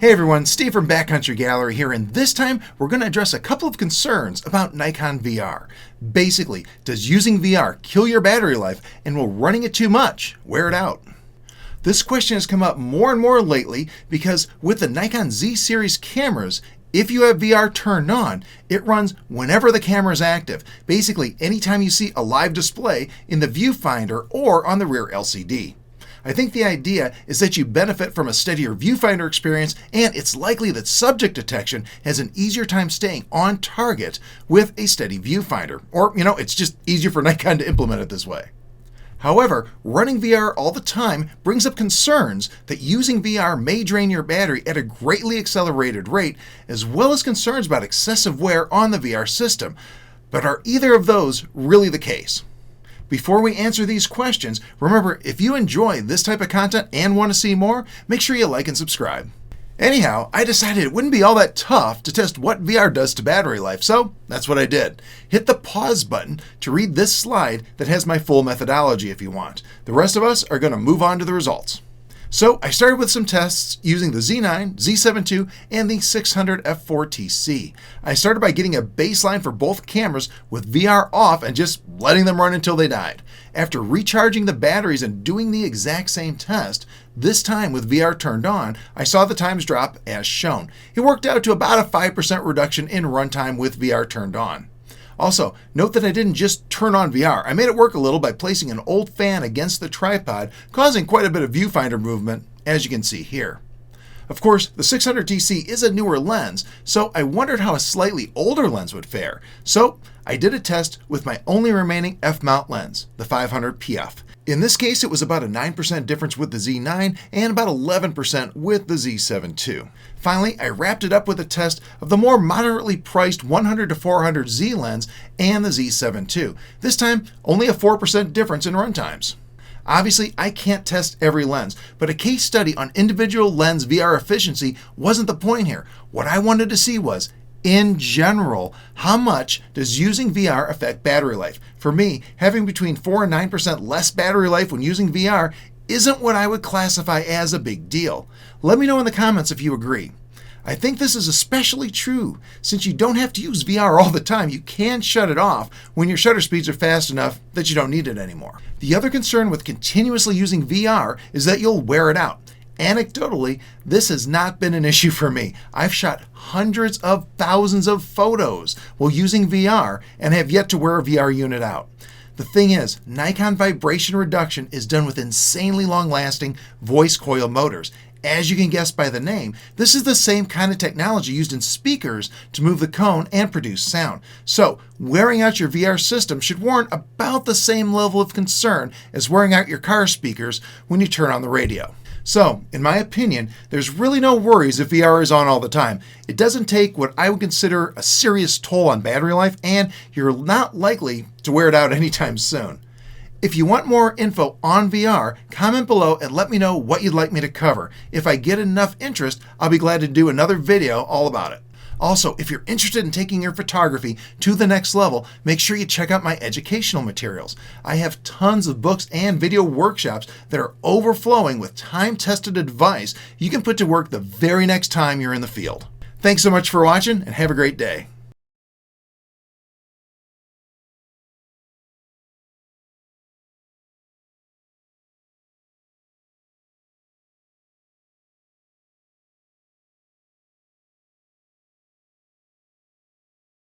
Hey everyone, Steve from Backcountry Gallery here, and this time we're going to address a couple of concerns about Nikon VR. Basically, does using VR kill your battery life, and will running it too much wear it out? This question has come up more and more lately because with the Nikon Z series cameras, if you have VR turned on, it runs whenever the camera is active, basically anytime you see a live display in the viewfinder or on the rear LCD. I think the idea is that you benefit from a steadier viewfinder experience, and it's likely that subject detection has an easier time staying on target with a steady viewfinder. Or, it's just easier for Nikon to implement it this way. However, running VR all the time brings up concerns that using VR may drain your battery at a greatly accelerated rate, as well as concerns about excessive wear on the VR system. But are either of those really the case? Before we answer these questions, remember, if you enjoy this type of content and want to see more, make sure you like and subscribe. Anyhow, I decided it wouldn't be all that tough to test what VR does to battery life, so that's what I did. Hit the pause button to read this slide that has my full methodology if you want. The rest of us are going to move on to the results. So I started with some tests using the Z9, Z7 II, and the 600 f4TC. I started by getting a baseline for both cameras with VR off and just letting them run until they died. After recharging the batteries and doing the exact same test, this time with VR turned on, I saw the times drop as shown. It worked out to about a 5% reduction in runtime with VR turned on. Also, note that I didn't just turn on VR. I made it work a little by placing an old fan against the tripod, causing quite a bit of viewfinder movement, as you can see here. Of course, the 600TC is a newer lens, so I wondered how a slightly older lens would fare. So I did a test with my only remaining f-mount lens, the 500 PF. In this case, it was about a 9% difference with the Z9 and about 11% with the Z7 II. Finally, I wrapped it up with a test of the more moderately priced 100 to 400 Z lens and the Z7 II. This time, only a 4% difference in runtimes. Obviously, I can't test every lens, but a case study on individual lens VR efficiency wasn't the point here. What I wanted to see was, in general, how much does using VR affect battery life? For me, having between 4 and 9% less battery life when using VR isn't what I would classify as a big deal. Let me know in the comments if you agree. I think this is especially true since you don't have to use VR all the time. You can shut it off when your shutter speeds are fast enough that you don't need it anymore. The other concern with continuously using VR is that you'll wear it out. Anecdotally, this has not been an issue for me. I've shot hundreds of thousands of photos while using VR and have yet to wear a VR unit out. The thing is, Nikon vibration reduction is done with insanely long-lasting voice coil motors. As you can guess by the name, this is the same kind of technology used in speakers to move the cone and produce sound. So, wearing out your VR system should warrant about the same level of concern as wearing out your car speakers when you turn on the radio. So, in my opinion, there's really no worries if VR is on all the time. It doesn't take what I would consider a serious toll on battery life, and you're not likely to wear it out anytime soon. If you want more info on VR, comment below and let me know what you'd like me to cover. If I get enough interest, I'll be glad to do another video all about it. Also, if you're interested in taking your photography to the next level, make sure you check out my educational materials. I have tons of books and video workshops that are overflowing with time-tested advice you can put to work the very next time you're in the field. Thanks so much for watching, and have a great day.